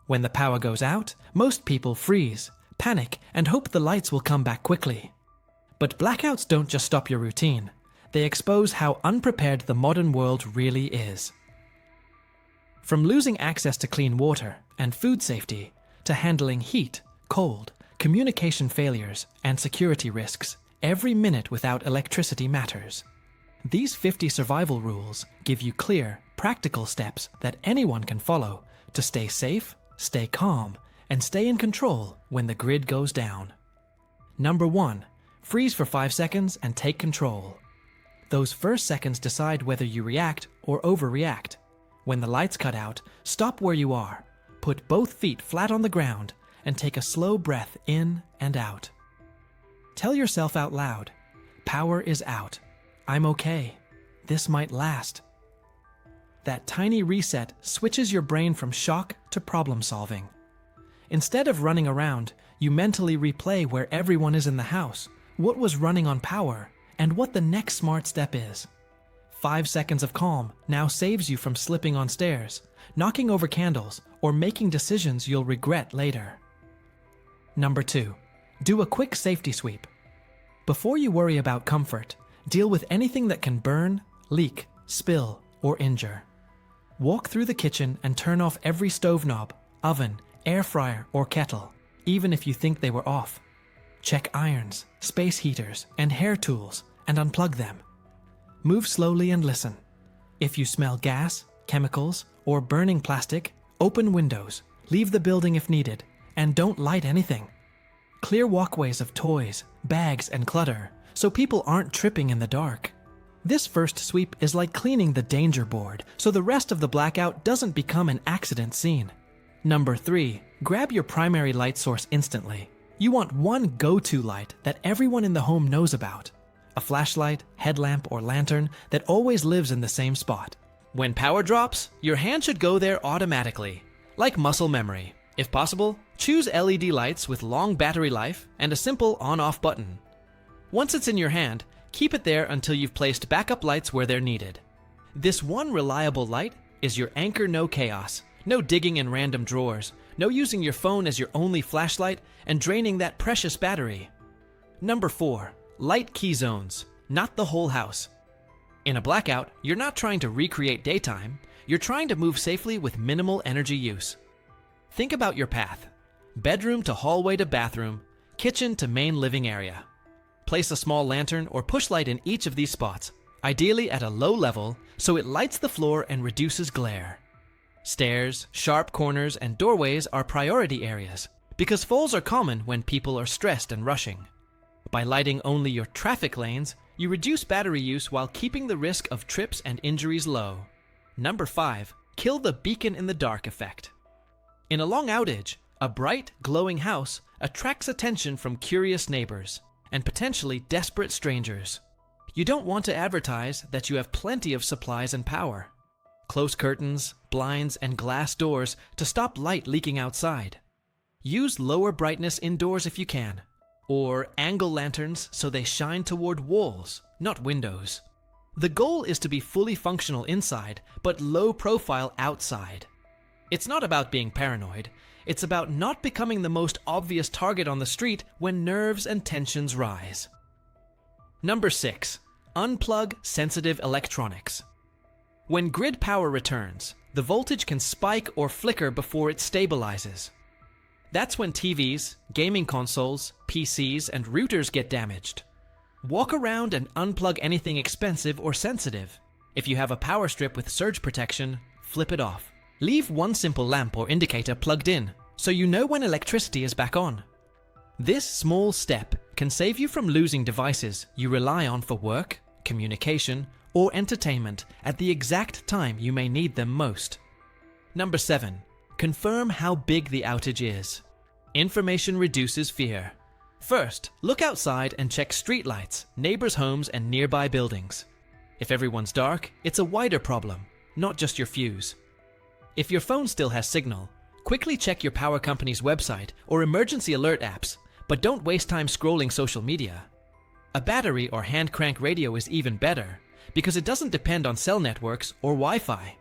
When the power goes out, most people freeze, panic, and hope the lights will come back quickly. But blackouts don't just stop your routine. They expose how unprepared the modern world really is. From losing access to clean water and food safety, to handling heat, cold, communication failures, and security risks, every minute without electricity matters. These 50 survival rules give you clear, practical steps that anyone can follow to stay safe, stay calm, and stay in control when the grid goes down. Number 1. Freeze for 5 seconds and take control. Those first seconds decide whether you react or overreact. When the lights cut out, stop where you are, put both feet flat on the ground, and take a slow breath in and out. Tell yourself out loud, "Power is out. I'm okay. This might last." That tiny reset switches your brain from shock to problem solving. Instead of running around, you mentally replay where everyone is in the house, what was running on power, and what the next smart step is. 5 seconds of calm now saves you from slipping on stairs, knocking over candles, or making decisions you'll regret later. Number 2. Do a quick safety sweep. Before you worry about comfort, deal with anything that can burn, leak, spill, or injure. Walk through the kitchen and turn off every stove knob, oven, air fryer, or kettle, even if you think they were off. Check irons, space heaters, and hair tools, and unplug them. Move slowly and listen. If you smell gas, chemicals, or burning plastic, open windows, leave the building if needed, and don't light anything. Clear walkways of toys, bags, and clutter, so people aren't tripping in the dark. This first sweep is like cleaning the danger board, so the rest of the blackout doesn't become an accident scene. Number 3. Grab your primary light source instantly. You want one go-to light that everyone in the home knows about. A flashlight, headlamp, or lantern that always lives in the same spot. When power drops, your hand should go there automatically, like muscle memory. If possible, choose LED lights with long battery life and a simple on-off button. Once it's in your hand, keep it there until you've placed backup lights where they're needed. This one reliable light is your anchor. No chaos, no digging in random drawers, no using your phone as your only flashlight and draining that precious battery. Number 4. Light key zones, not the whole house. In a blackout, you're not trying to recreate daytime, you're trying to move safely with minimal energy use. Think about your path. Bedroom to hallway to bathroom, kitchen to main living area. Place a small lantern or push light in each of these spots, ideally at a low level so it lights the floor and reduces glare. Stairs, sharp corners, and doorways are priority areas because falls are common when people are stressed and rushing. By lighting only your traffic lanes, you reduce battery use while keeping the risk of trips and injuries low. Number 5. Kill the beacon in the dark effect. In a long outage, a bright, glowing house attracts attention from curious neighbors and potentially desperate strangers. You don't want to advertise that you have plenty of supplies and power. Close curtains, blinds, and glass doors to stop light leaking outside. Use lower brightness indoors if you can, or angle lanterns so they shine toward walls, not windows. The goal is to be fully functional inside, but low profile outside. It's not about being paranoid, it's about not becoming the most obvious target on the street when nerves and tensions rise. Number 6. Unplug sensitive electronics. When grid power returns, the voltage can spike or flicker before it stabilizes. That's when TVs, gaming consoles, PCs, and routers get damaged. Walk around and unplug anything expensive or sensitive. If you have a power strip with surge protection, flip it off. Leave one simple lamp or indicator plugged in, so you know when electricity is back on. This small step can save you from losing devices you rely on for work, communication, or entertainment at the exact time you may need them most. Number 7. Confirm how big the outage is. Information reduces fear. First, look outside and check streetlights, neighbors' homes, and nearby buildings. If everyone's dark, it's a wider problem, not just your fuse. If your phone still has signal, quickly check your power company's website or emergency alert apps, but don't waste time scrolling social media. A battery or hand crank radio is even better, because it doesn't depend on cell networks or Wi-Fi.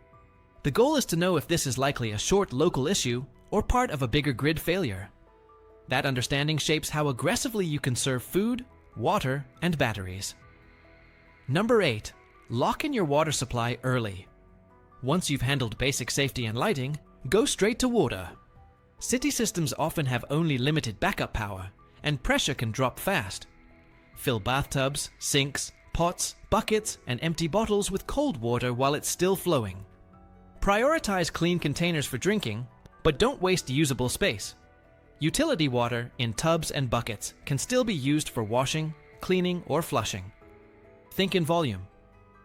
The goal is to know if this is likely a short local issue or part of a bigger grid failure? That understanding shapes how aggressively you conserve food, water, and batteries. Number 8. Lock in your water supply early. Once you've handled basic safety and lighting, go straight to water. City systems often have only limited backup power, and pressure can drop fast. Fill bathtubs, sinks, pots, buckets, and empty bottles with cold water while it's still flowing. Prioritize clean containers for drinking, but don't waste usable space. Utility water in tubs and buckets can still be used for washing, cleaning, or flushing. Think in volume.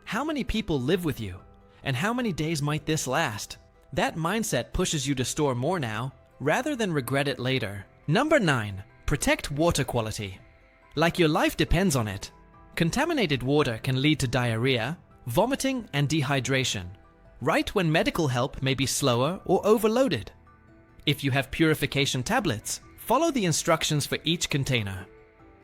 How many people live with you? And how many days might this last? That mindset pushes you to store more now, rather than regret it later. Number 9. Protect water quality. Like your life depends on it. Contaminated water can lead to diarrhea, vomiting, and dehydration, right when medical help may be slower or overloaded. If you have purification tablets, follow the instructions for each container.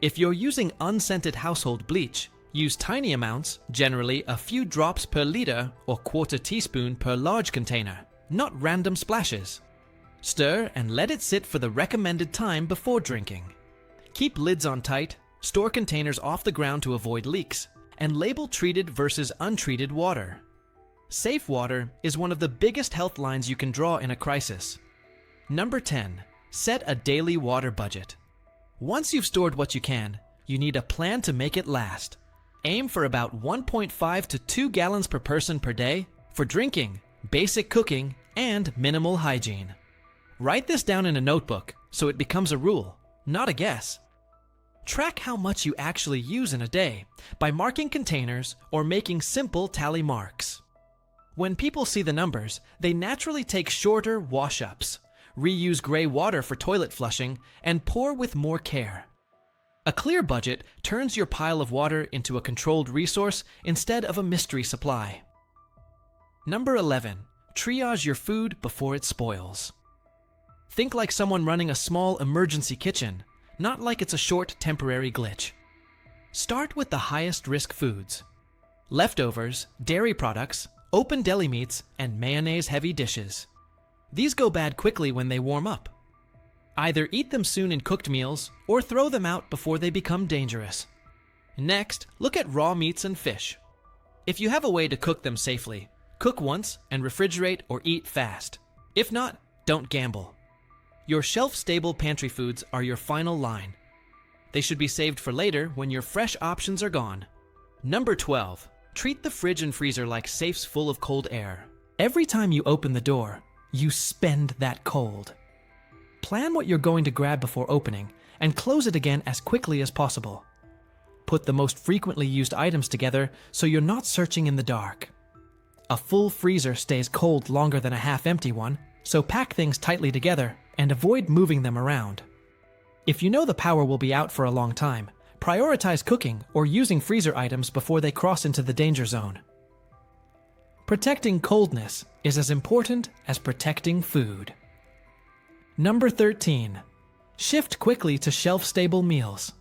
If you're using unscented household bleach, use tiny amounts, generally a few drops per liter or quarter teaspoon per large container, not random splashes. Stir and let it sit for the recommended time before drinking. Keep lids on tight, store containers off the ground to avoid leaks, and label treated versus untreated water. Safe water is one of the biggest health lines you can draw in a crisis. Number 10. Set a daily water budget. Once you've stored what you can, you need a plan to make it last. Aim for about 1.5 to 2 gallons per person per day for drinking, basic cooking, and minimal hygiene. Write this down in a notebook so it becomes a rule, not a guess. Track how much you actually use in a day by marking containers or making simple tally marks. When people see the numbers, they naturally take shorter wash-ups, reuse gray water for toilet flushing, and pour with more care. A clear budget turns your pile of water into a controlled resource instead of a mystery supply. Number 11. Triage your food before it spoils. Think like someone running a small emergency kitchen, not like it's a short temporary glitch. Start with the highest risk foods. Leftovers, dairy products, open deli meats, and mayonnaise-heavy dishes. These go bad quickly when they warm up. Either eat them soon in cooked meals or throw them out before they become dangerous. Next, look at raw meats and fish. If you have a way to cook them safely, cook once and refrigerate or eat fast. If not, don't gamble. Your shelf-stable pantry foods are your final line. They should be saved for later when your fresh options are gone. Number 12. Treat the fridge and freezer like safes full of cold air. Every time you open the door, you spend that cold. Plan what you're going to grab before opening and close it again as quickly as possible. Put the most frequently used items together so you're not searching in the dark. A full freezer stays cold longer than a half-empty one, so pack things tightly together and avoid moving them around. If you know the power will be out for a long time, prioritize cooking or using freezer items before they cross into the danger zone. Protecting coldness is as important as protecting food. Number 13. Shift quickly to shelf-stable meals.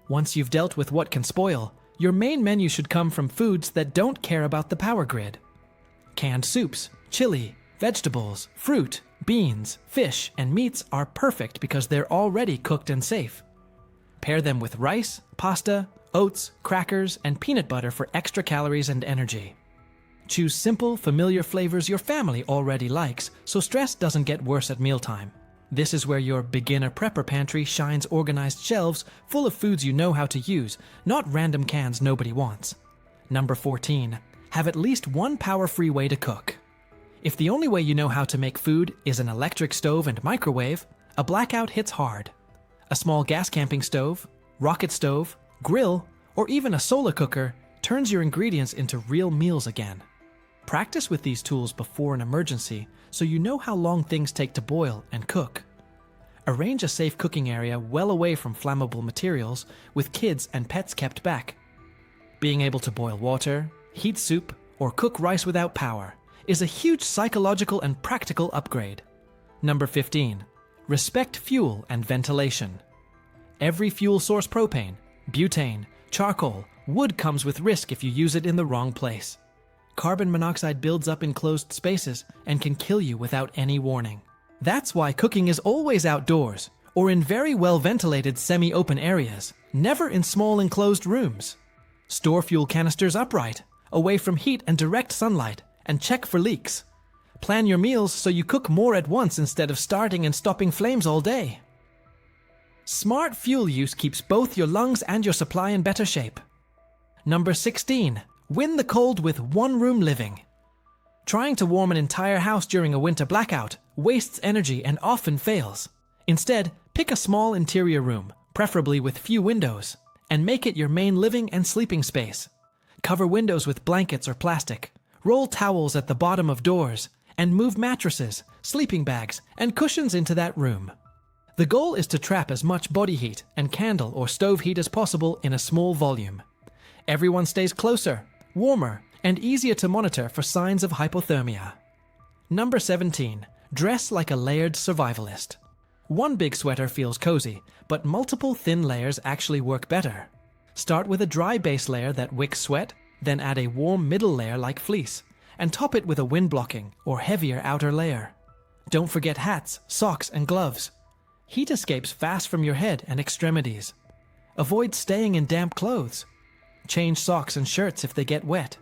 Once you've dealt with what can spoil, your main menu should come from foods that don't care about the power grid. Canned soups, chili, vegetables, fruit, beans, fish, and meats are perfect because they're already cooked and safe. Pair them with rice, pasta, oats, crackers, and peanut butter for extra calories and energy. Choose simple, familiar flavors your family already likes, so stress doesn't get worse at mealtime. This is where your beginner prepper pantry shines organized shelves full of foods you know how to use, not random cans nobody wants. Number 14. Have at least one power-free way to cook. If the only way you know how to make food is an electric stove and microwave, a blackout hits hard. A small gas camping stove, rocket stove, grill, or even a solar cooker turns your ingredients into real meals again. Practice with these tools before an emergency so you know how long things take to boil and cook. Arrange a safe cooking area well away from flammable materials with kids and pets kept back. Being able to boil water, heat soup, or cook rice without power is a huge psychological and practical upgrade. Number 15. Respect fuel and ventilation. Every fuel source, propane, butane, charcoal, wood, comes with risk if you use it in the wrong place. Carbon monoxide builds up in closed spaces and can kill you without any warning. That's why cooking is always outdoors, or in very well-ventilated semi-open areas, never in small enclosed rooms. Store fuel canisters upright, away from heat and direct sunlight, and check for leaks. Plan your meals so you cook more at once instead of starting and stopping flames all day. Smart fuel use keeps both your lungs and your supply in better shape. Number 16. Win the cold with one-room living. Trying to warm an entire house during a winter blackout wastes energy and often fails. Instead, pick a small interior room, preferably with few windows, and make it your main living and sleeping space. Cover windows with blankets or plastic, roll towels at the bottom of doors, and move mattresses, sleeping bags, and cushions into that room. The goal is to trap as much body heat and candle or stove heat as possible in a small volume. Everyone stays closer, warmer, and easier to monitor for signs of hypothermia. Number 17. Dress like a layered survivalist. One big sweater feels cozy, but multiple thin layers actually work better. Start with a dry base layer that wicks sweat, then add a warm middle layer like fleece, and top it with a wind-blocking or heavier outer layer. Don't forget hats, socks, and gloves. Heat escapes fast from your head and extremities. Avoid staying in damp clothes. Change socks and shirts if they get wet.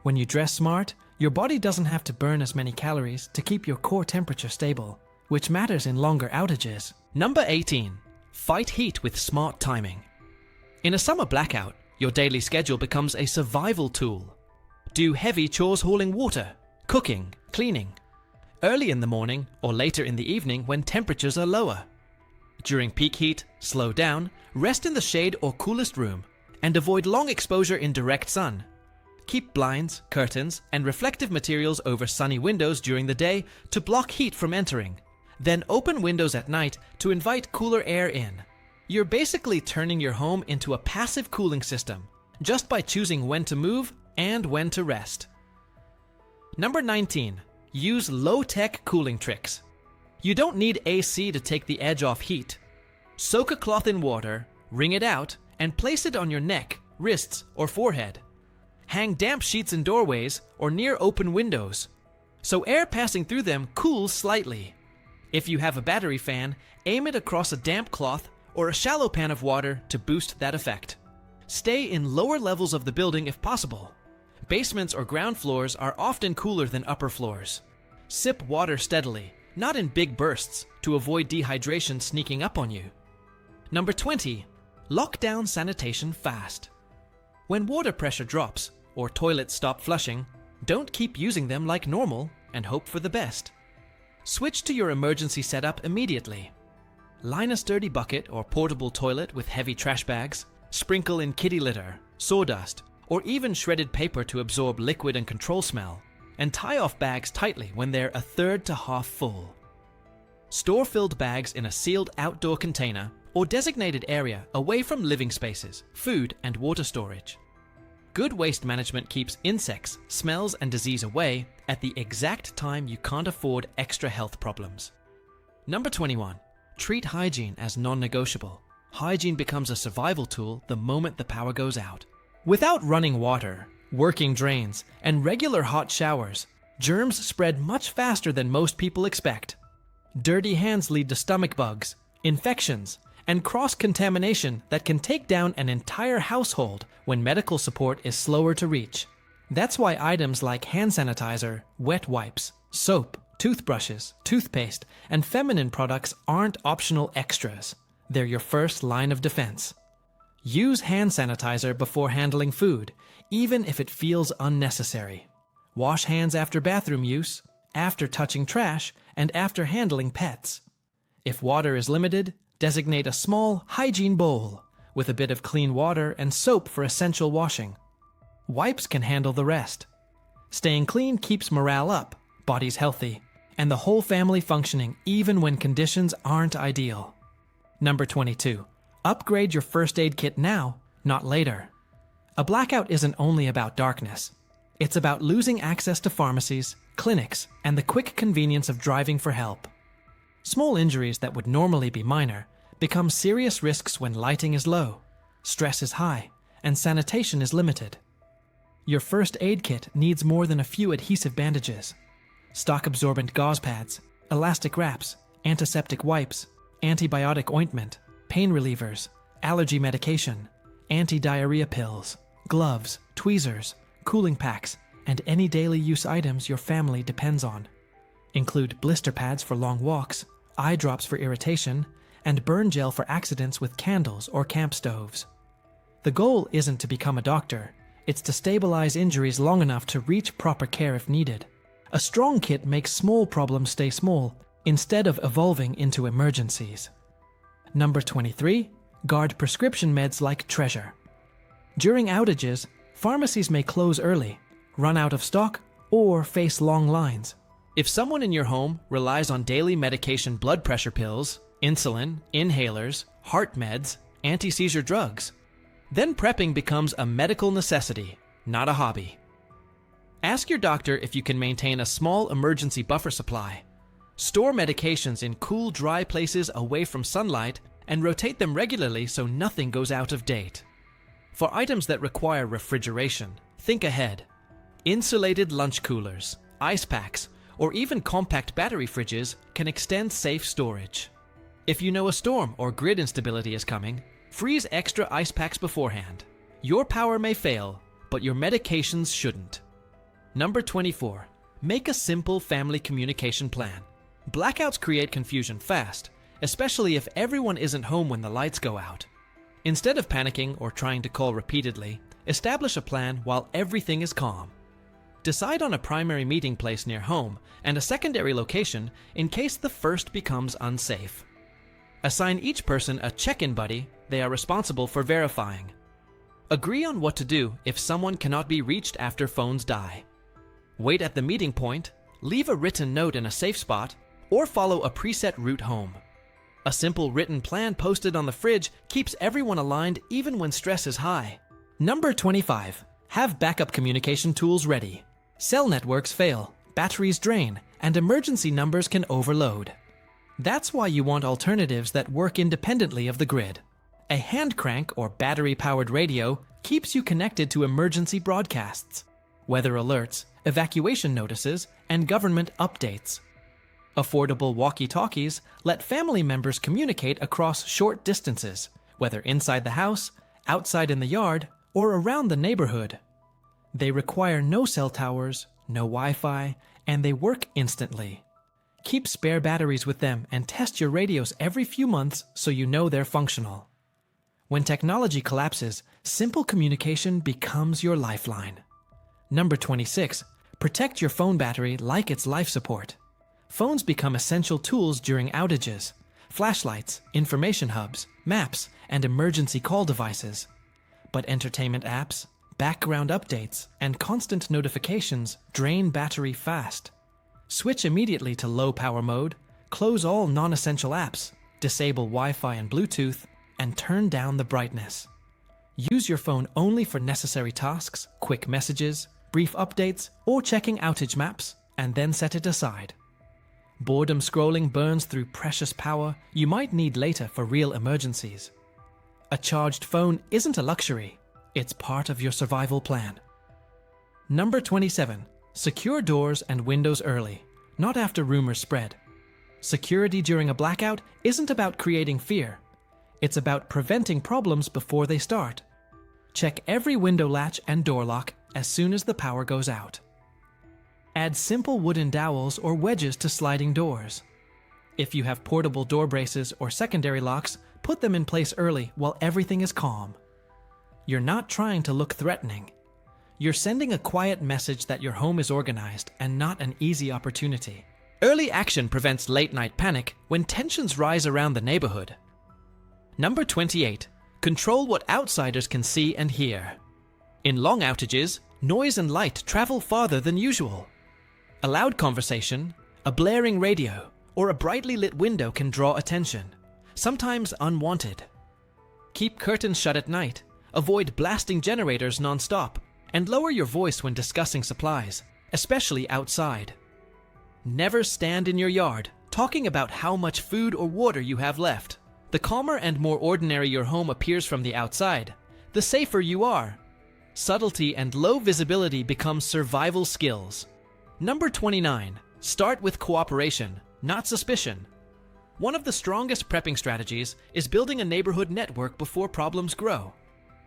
When you dress smart, your body doesn't have to burn as many calories to keep your core temperature stable, which matters in longer outages. Number 18. Fight heat with smart timing. In a summer blackout, your daily schedule becomes a survival tool. Do heavy chores hauling water, cooking, cleaning. Early in the morning or later in the evening when temperatures are lower. During peak heat, slow down, rest in the shade or coolest room, and avoid long exposure in direct sun. Keep blinds, curtains, and reflective materials over sunny windows during the day to block heat from entering. Then open windows at night to invite cooler air in. You're basically turning your home into a passive cooling system, just by choosing when to move and when to rest. Number 19. Use low-tech cooling tricks. You don't need AC to take the edge off heat. Soak a cloth in water, wring it out, and place it on your neck, wrists, or forehead. Hang damp sheets in doorways or near open windows, so air passing through them cools slightly. If you have a battery fan, aim it across a damp cloth or a shallow pan of water to boost that effect. Stay in lower levels of the building if possible. Basements or ground floors are often cooler than upper floors. Sip water steadily, not in big bursts, to avoid dehydration sneaking up on you. Number 20. Lock down sanitation fast. When water pressure drops or toilets stop flushing, don't keep using them like normal and hope for the best. Switch to your emergency setup immediately. Line a sturdy bucket or portable toilet with heavy trash bags, sprinkle in kitty litter, sawdust, or even shredded paper to absorb liquid and control smell, and tie off bags tightly when they're a third to half full. Store filled bags in a sealed outdoor container or designated area away from living spaces, food, and water storage. Good waste management keeps insects, smells, and disease away at the exact time you can't afford extra health problems. Number 21. Treat hygiene as non-negotiable. Hygiene becomes a survival tool the moment the power goes out. Without running water, working drains, and regular hot showers, germs spread much faster than most people expect. Dirty hands lead to stomach bugs, infections, and cross-contamination that can take down an entire household when medical support is slower to reach. That's why items like hand sanitizer, wet wipes, soap, toothbrushes, toothpaste, and feminine products aren't optional extras. They're your first line of defense. Use hand sanitizer before handling food, even if it feels unnecessary. Wash hands after bathroom use, after touching trash, and after handling pets. If water is limited, designate a small hygiene bowl with a bit of clean water and soap for essential washing. Wipes can handle the rest. Staying clean keeps morale up, bodies healthy, and the whole family functioning even when conditions aren't ideal. Number 22. Upgrade your first aid kit now, not later. A blackout isn't only about darkness. It's about losing access to pharmacies, clinics, and the quick convenience of driving for help. Small injuries that would normally be minor become serious risks when lighting is low, stress is high, and sanitation is limited. Your first aid kit needs more than a few adhesive bandages. Stock absorbent gauze pads, elastic wraps, antiseptic wipes, antibiotic ointment, pain relievers, allergy medication, anti-diarrhea pills, gloves, tweezers, cooling packs, and any daily use items your family depends on. Include blister pads for long walks, eye drops for irritation, and burn gel for accidents with candles or camp stoves. The goal isn't to become a doctor, it's to stabilize injuries long enough to reach proper care if needed. A strong kit makes small problems stay small, instead of evolving into emergencies. Number 23. Guard prescription meds like treasure. During outages, pharmacies may close early, run out of stock, or face long lines. If someone in your home relies on daily medication blood pressure pills, insulin, inhalers, heart meds, anti-seizure drugs, then prepping becomes a medical necessity, not a hobby. Ask your doctor if you can maintain a small emergency buffer supply. Store medications in cool, dry places away from sunlight and rotate them regularly so nothing goes out of date. For items that require refrigeration, think ahead. Insulated lunch coolers, ice packs, or even compact battery fridges can extend safe storage. If you know a storm or grid instability is coming, freeze extra ice packs beforehand. Your power may fail, but your medications shouldn't. Number 24. Make a simple family communication plan. Blackouts create confusion fast, especially if everyone isn't home when the lights go out. Instead of panicking or trying to call repeatedly, establish a plan while everything is calm. Decide on a primary meeting place near home and a secondary location in case the first becomes unsafe. Assign each person a check-in buddy they are responsible for verifying. Agree on what to do if someone cannot be reached after phones die. Wait at the meeting point, leave a written note in a safe spot, or follow a preset route home. A simple written plan posted on the fridge keeps everyone aligned even when stress is high. Number 25. Have backup communication tools ready. Cell networks fail, batteries drain, and emergency numbers can overload. That's why you want alternatives that work independently of the grid. A hand crank or battery-powered radio keeps you connected to emergency broadcasts, weather alerts, evacuation notices, and government updates. Affordable walkie-talkies let family members communicate across short distances, whether inside the house, outside in the yard, or around the neighborhood. They require no cell towers, no Wi-Fi, and they work instantly. Keep spare batteries with them and test your radios every few months so you know they're functional. When technology collapses, simple communication becomes your lifeline. Number 26. Protect your phone battery like it's life support. Phones become essential tools during outages. Flashlights, information hubs, maps, and emergency call devices. But entertainment apps, background updates, and constant notifications drain battery fast. Switch immediately to low power mode, close all non-essential apps, disable Wi-Fi and Bluetooth, and turn down the brightness. Use your phone only for necessary tasks, quick messages, brief updates, or checking outage maps, and then set it aside. Boredom scrolling burns through precious power you might need later for real emergencies. A charged phone isn't a luxury, it's part of your survival plan. Number 27. Secure doors and windows early, not after rumors spread. Security during a blackout isn't about creating fear. It's about preventing problems before they start. Check every window latch and door lock as soon as the power goes out. Add simple wooden dowels or wedges to sliding doors. If you have portable door braces or secondary locks, put them in place early while everything is calm. You're not trying to look threatening. You're sending a quiet message that your home is organized and not an easy opportunity. Early action prevents late-night panic when tensions rise around the neighborhood. Number 28. Control what outsiders can see and hear. In long outages, noise and light travel farther than usual. A loud conversation, a blaring radio, or a brightly lit window can draw attention, sometimes unwanted. Keep curtains shut at night, avoid blasting generators non-stop, and lower your voice when discussing supplies, especially outside. Never stand in your yard talking about how much food or water you have left. The calmer and more ordinary your home appears from the outside, the safer you are. Subtlety and low visibility become survival skills. Number 29. Start with cooperation, not suspicion. One of the strongest prepping strategies is building a neighborhood network before problems grow.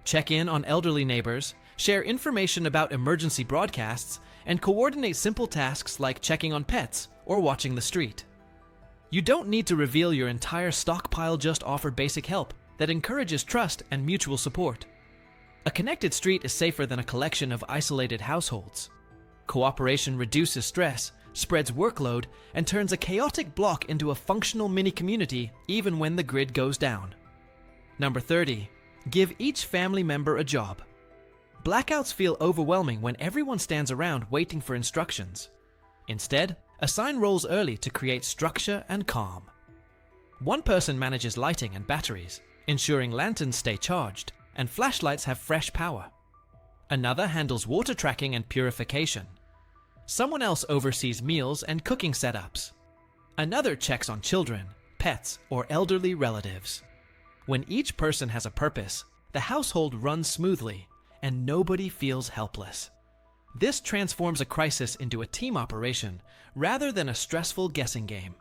Check in on elderly neighbors, share information about emergency broadcasts, and coordinate simple tasks like checking on pets or watching the street. You don't need to reveal your entire stockpile, just offer basic help that encourages trust and mutual support. A connected street is safer than a collection of isolated households. Cooperation reduces stress, spreads workload, and turns a chaotic block into a functional mini-community even when the grid goes down. Number 30. Give each family member a job. Blackouts feel overwhelming when everyone stands around waiting for instructions. Instead, assign roles early to create structure and calm. One person manages lighting and batteries, ensuring lanterns stay charged and flashlights have fresh power. Another handles water tracking and purification. Someone else oversees meals and cooking setups. Another checks on children, pets, or elderly relatives. When each person has a purpose, the household runs smoothly and nobody feels helpless. This transforms a crisis into a team operation rather than a stressful guessing game.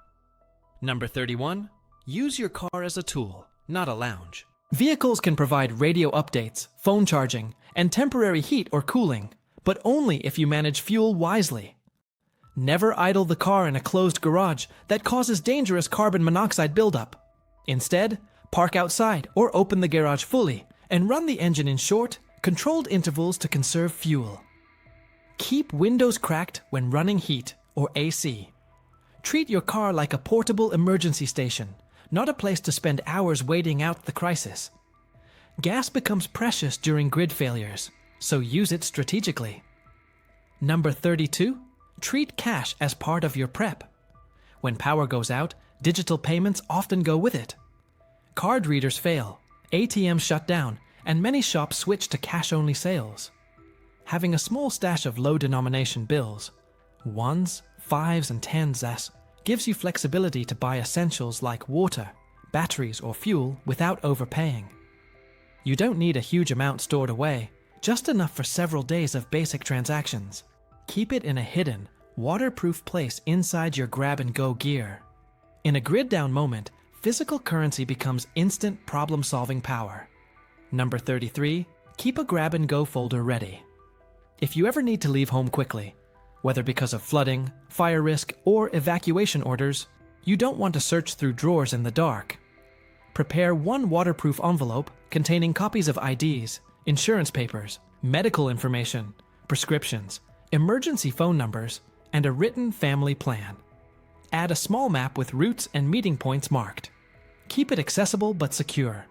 Number 31. Use your car as a tool, not a lounge. Vehicles can provide radio updates, phone charging, and temporary heat or cooling, but only if you manage fuel wisely. Never idle the car in a closed garage that causes dangerous carbon monoxide buildup. Instead, park outside or open the garage fully and run the engine in short, controlled intervals to conserve fuel. Keep windows cracked when running heat or AC. Treat your car like a portable emergency station, not a place to spend hours waiting out the crisis. Gas becomes precious during grid failures, so use it strategically. Number 32. Treat cash as part of your prep. When power goes out, digital payments often go with it. Card readers fail, ATMs shut down, and many shops switch to cash-only sales. Having a small stash of low-denomination bills, 1s, 5s, and 10s, gives you flexibility to buy essentials like water, batteries, or fuel without overpaying. You don't need a huge amount stored away, just enough for several days of basic transactions. Keep it in a hidden, waterproof place inside your grab-and-go gear. In a grid-down moment, physical currency becomes instant problem-solving power. Number 33. Keep a grab-and-go folder ready. If you ever need to leave home quickly, whether because of flooding, fire risk, or evacuation orders, you don't want to search through drawers in the dark. Prepare one waterproof envelope containing copies of IDs, insurance papers, medical information, prescriptions, emergency phone numbers, and a written family plan. Add a small map with routes and meeting points marked. Keep it accessible but secure.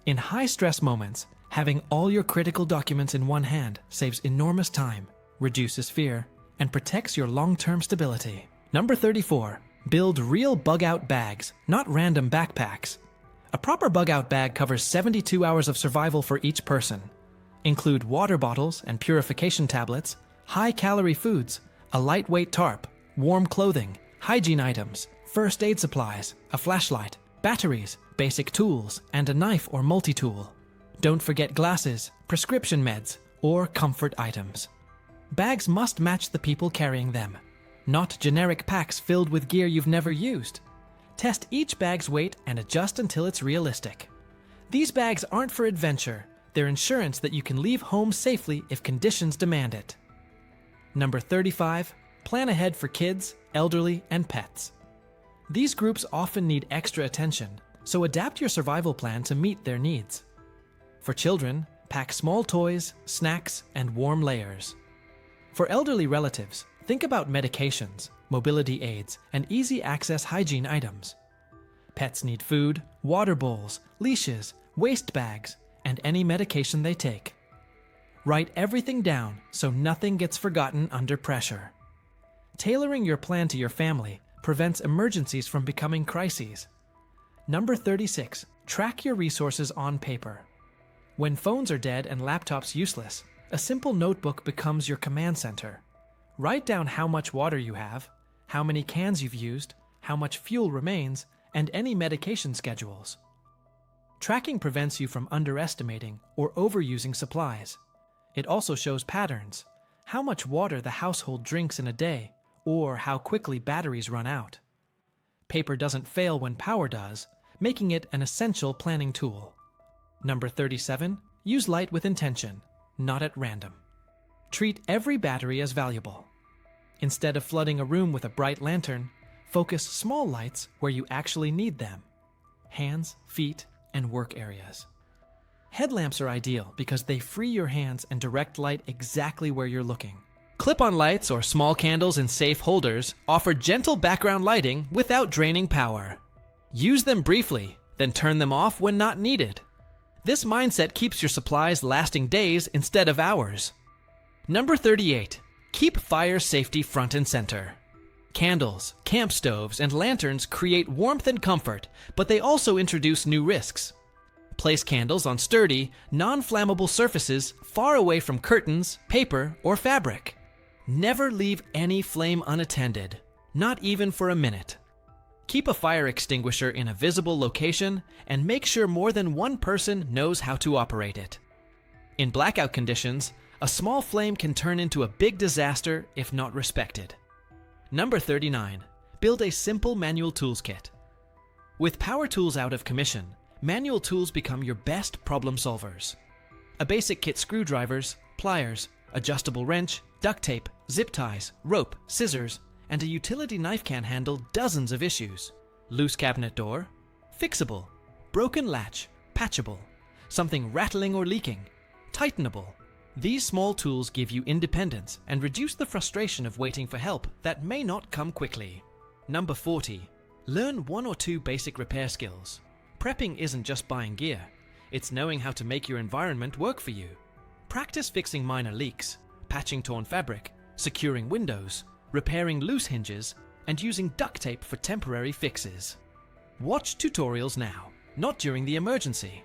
In high-stress moments, having all your critical documents in one hand saves enormous time, reduces fear, and protects your long-term stability. Number 34. Build real bug-out bags, not random backpacks. A proper bug-out bag covers 72 hours of survival for each person. Include water bottles and purification tablets, high-calorie foods, a lightweight tarp, warm clothing, hygiene items, first aid supplies, a flashlight, batteries, basic tools, and a knife or multi-tool. Don't forget glasses, prescription meds, or comfort items. Bags must match the people carrying them, not generic packs filled with gear you've never used. Test each bag's weight and adjust until it's realistic. These bags aren't for adventure, they're insurance that you can leave home safely if conditions demand it. Number 35. Plan ahead for kids, elderly, and pets. These groups often need extra attention, so adapt your survival plan to meet their needs. For children, pack small toys, snacks, and warm layers. For elderly relatives, think about medications, mobility aids, and easy access hygiene items. Pets need food, water bowls, leashes, waste bags, and any medication they take. Write everything down so nothing gets forgotten under pressure. Tailoring your plan to your family prevents emergencies from becoming crises. Number 36. Track your resources on paper. When phones are dead and laptops useless, a simple notebook becomes your command center. Write down how much water you have, how many cans you've used, how much fuel remains, and any medication schedules. Tracking prevents you from underestimating or overusing supplies. It also shows patterns, how much water the household drinks in a day, or how quickly batteries run out. Paper doesn't fail when power does, making it an essential planning tool. Number 37. Use light with intention, not at random. Treat every battery as valuable. Instead of flooding a room with a bright lantern, focus small lights where you actually need them: hands, feet, and work areas. Headlamps are ideal because they free your hands and direct light exactly where you're looking. Clip-on lights or small candles in safe holders offer gentle background lighting without draining power. Use them briefly, then turn them off when not needed. This mindset keeps your supplies lasting days instead of hours. Number 38. Keep fire safety front and center. Candles, camp stoves, and lanterns create warmth and comfort, but they also introduce new risks. Place candles on sturdy, non-flammable surfaces far away from curtains, paper, or fabric. Never leave any flame unattended, not even for a minute. Keep a fire extinguisher in a visible location and make sure more than one person knows how to operate it. In blackout conditions, a small flame can turn into a big disaster if not respected. Number 39. Build a simple manual tools kit. With power tools out of commission, manual tools become your best problem solvers. A basic kit: screwdrivers, pliers, adjustable wrench, duct tape, zip ties, rope, scissors, and a utility knife can handle dozens of issues. Loose cabinet door, fixable, broken latch, patchable, something rattling or leaking, tightenable. These small tools give you independence and reduce the frustration of waiting for help that may not come quickly. Number 40. Learn 1 or 2 basic repair skills. Prepping isn't just buying gear, it's knowing how to make your environment work for you. Practice fixing minor leaks, patching torn fabric, securing windows, repairing loose hinges, and using duct tape for temporary fixes. Watch tutorials now, not during the emergency.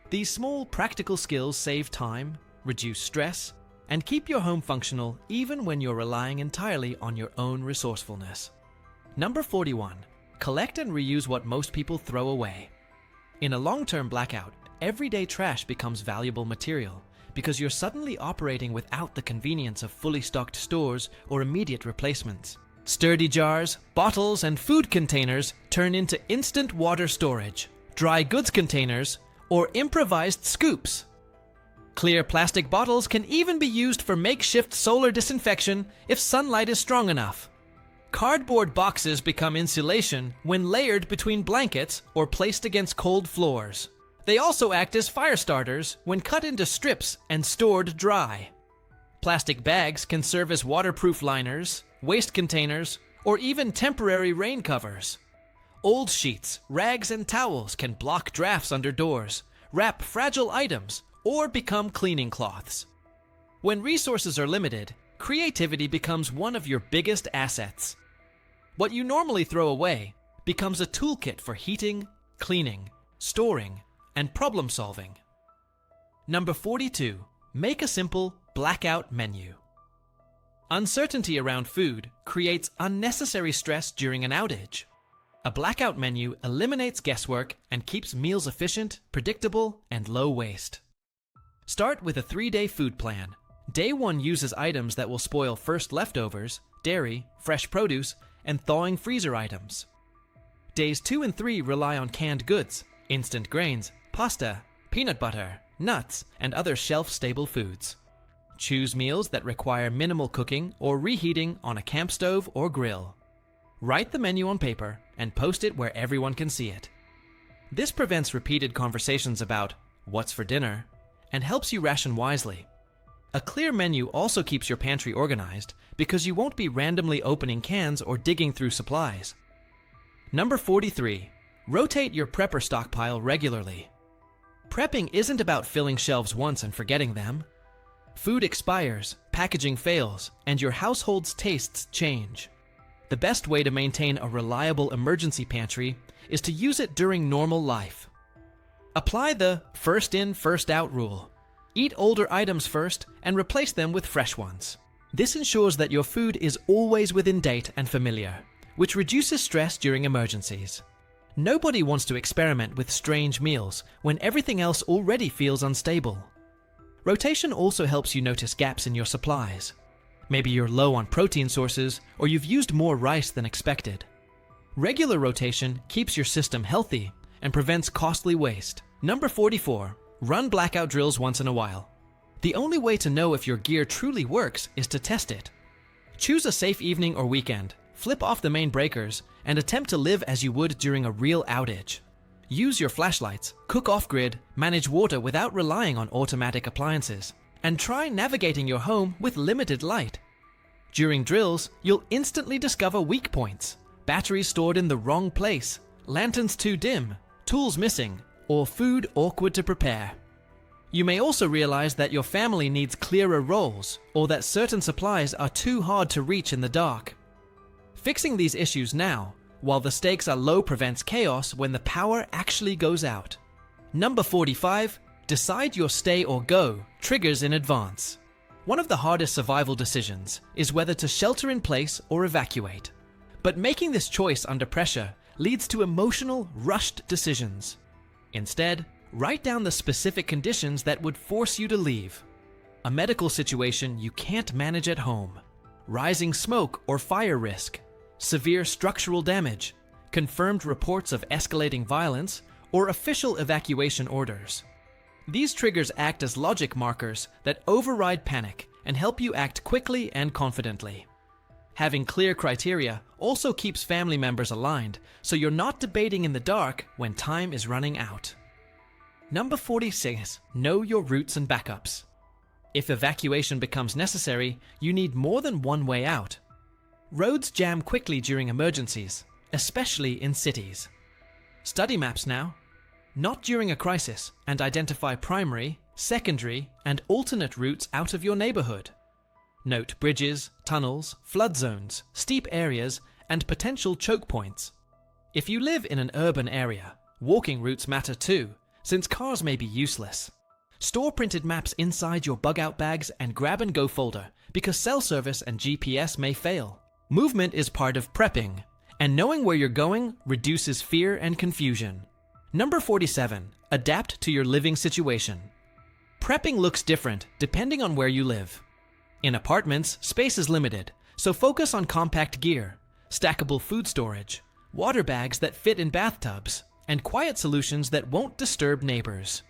These small practical skills save time, reduce stress, and keep your home functional even when you're relying entirely on your own resourcefulness. Number 41. Collect and reuse what most people throw away. In a long-term blackout, everyday trash becomes valuable material because you're suddenly operating without the convenience of fully stocked stores or immediate replacements. Sturdy jars, bottles, and food containers turn into instant water storage, dry goods containers, or improvised scoops. Clear plastic bottles can even be used for makeshift solar disinfection if sunlight is strong enough. Cardboard boxes become insulation when layered between blankets or placed against cold floors. They also act as fire starters when cut into strips and stored dry. Plastic bags can serve as waterproof liners, waste containers, or even temporary rain covers. Old sheets, rags, and towels can block drafts under doors, wrap fragile items, or become cleaning cloths. When resources are limited, creativity becomes one of your biggest assets. What you normally throw away becomes a toolkit for heating, cleaning, storing, and problem solving. Number 42. Make a simple blackout menu. Uncertainty around food creates unnecessary stress during an outage. A blackout menu eliminates guesswork and keeps meals efficient, predictable, and low waste. Start with a 3-day food plan. Day 1 uses items that will spoil first: leftovers, dairy, fresh produce, and thawing freezer items. Days 2 and 3 rely on canned goods, instant grains, pasta, peanut butter, nuts, and other shelf-stable foods. Choose meals that require minimal cooking or reheating on a camp stove or grill. Write the menu on paper and post it where everyone can see it. This prevents repeated conversations about what's for dinner and helps you ration wisely. A clear menu also keeps your pantry organized because you won't be randomly opening cans or digging through supplies. Number 43. Rotate your prepper stockpile regularly. Prepping isn't about filling shelves once and forgetting them. Food expires, packaging fails, and your household's tastes change. The best way to maintain a reliable emergency pantry is to use it during normal life. Apply the first in, first out rule. Eat older items first and replace them with fresh ones. This ensures that your food is always within date and familiar, which reduces stress during emergencies. Nobody wants to experiment with strange meals when everything else already feels unstable. Rotation also helps you notice gaps in your supplies. Maybe you're low on protein sources or you've used more rice than expected. Regular rotation keeps your system healthy and prevents costly waste. Number 44. Run blackout drills once in a while. The only way to know if your gear truly works is to test it. Choose a safe evening or weekend, flip off the main breakers, and attempt to live as you would during a real outage. Use your flashlights, cook off-grid, manage water without relying on automatic appliances, and try navigating your home with limited light. During drills, you'll instantly discover weak points, batteries stored in the wrong place, lanterns too dim, tools missing, or food awkward to prepare. You may also realize that your family needs clearer roles, or that certain supplies are too hard to reach in the dark. Fixing these issues now, while the stakes are low, prevents chaos when the power actually goes out. Number 45. Decide your stay or go triggers in advance. One of the hardest survival decisions is whether to shelter in place or evacuate. But making this choice under pressure leads to emotional, rushed decisions. Instead, write down the specific conditions that would force you to leave. A medical situation you can't manage at home, rising smoke or fire risk, severe structural damage, confirmed reports of escalating violence, or official evacuation orders. These triggers act as logic markers that override panic and help you act quickly and confidently. Having clear criteria also keeps family members aligned, so you're not debating in the dark when time is running out. Number 46. Know your routes and backups. If evacuation becomes necessary, you need more than one way out. Roads jam quickly during emergencies, especially in cities. Study maps now, not during a crisis, and identify primary, secondary, and alternate routes out of your neighborhood. Note bridges, tunnels, flood zones, steep areas, and potential choke points. If you live in an urban area, walking routes matter too, since cars may be useless. Store printed maps inside your bug-out bags and grab-and-go folder, because cell service and GPS may fail. Movement is part of prepping, and knowing where you're going reduces fear and confusion. Number 47. Adapt to your living situation. Prepping looks different depending on where you live. In apartments, space is limited, so focus on compact gear, stackable food storage, water bags that fit in bathtubs, and quiet solutions that won't disturb neighbors.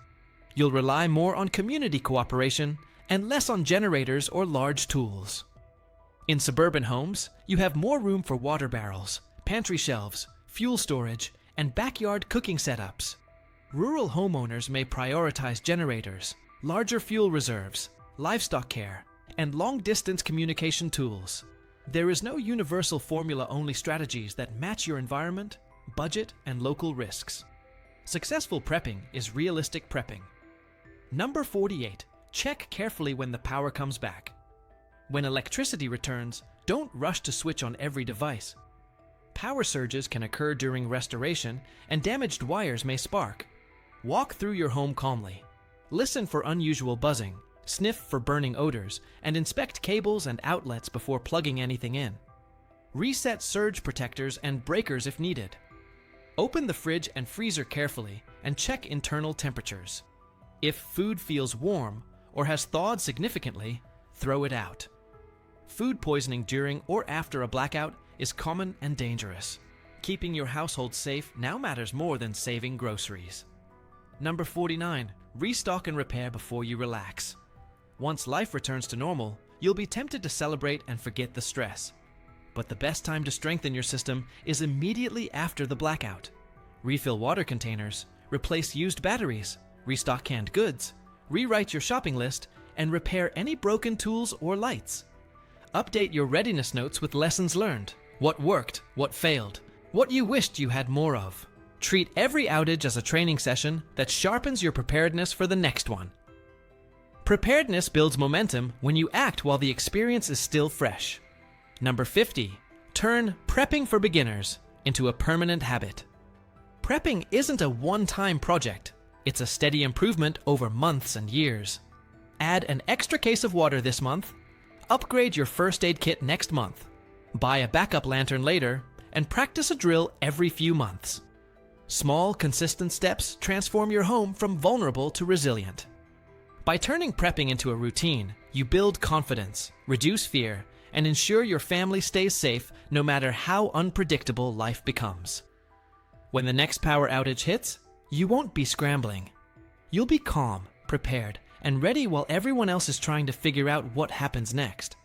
You'll rely more on community cooperation and less on generators or large tools. In suburban homes, you have more room for water barrels, pantry shelves, fuel storage, and backyard cooking setups. Rural homeowners may prioritize generators, larger fuel reserves, livestock care, and long-distance communication tools. There is no universal formula-only strategies that match your environment, budget, and local risks. Successful prepping is realistic prepping. Number 48. Check carefully when the power comes back. When electricity returns, don't rush to switch on every device. Power surges can occur during restoration, and damaged wires may spark. Walk through your home calmly. Listen for unusual buzzing, sniff for burning odors, and inspect cables and outlets before plugging anything in. Reset surge protectors and breakers if needed. Open the fridge and freezer carefully and check internal temperatures. If food feels warm or has thawed significantly, throw it out. Food poisoning during or after a blackout is common and dangerous. Keeping your household safe now matters more than saving groceries. Number 49. Restock and repair before you relax. Once life returns to normal, you'll be tempted to celebrate and forget the stress. But the best time to strengthen your system is immediately after the blackout. Refill water containers, replace used batteries, restock canned goods, rewrite your shopping list, and repair any broken tools or lights. Update your readiness notes with lessons learned, what worked, what failed, what you wished you had more of. Treat every outage as a training session that sharpens your preparedness for the next one. Preparedness builds momentum when you act while the experience is still fresh. Number 50. Turn prepping for beginners into a permanent habit. Prepping isn't a one-time project. It's a steady improvement over months and years. Add an extra case of water this month, upgrade your first aid kit next month, buy a backup lantern later, and practice a drill every few months. Small, consistent steps transform your home from vulnerable to resilient. By turning prepping into a routine, you build confidence, reduce fear, and ensure your family stays safe no matter how unpredictable life becomes. When the next power outage hits, you won't be scrambling. You'll be calm, prepared, and ready while everyone else is trying to figure out what happens next.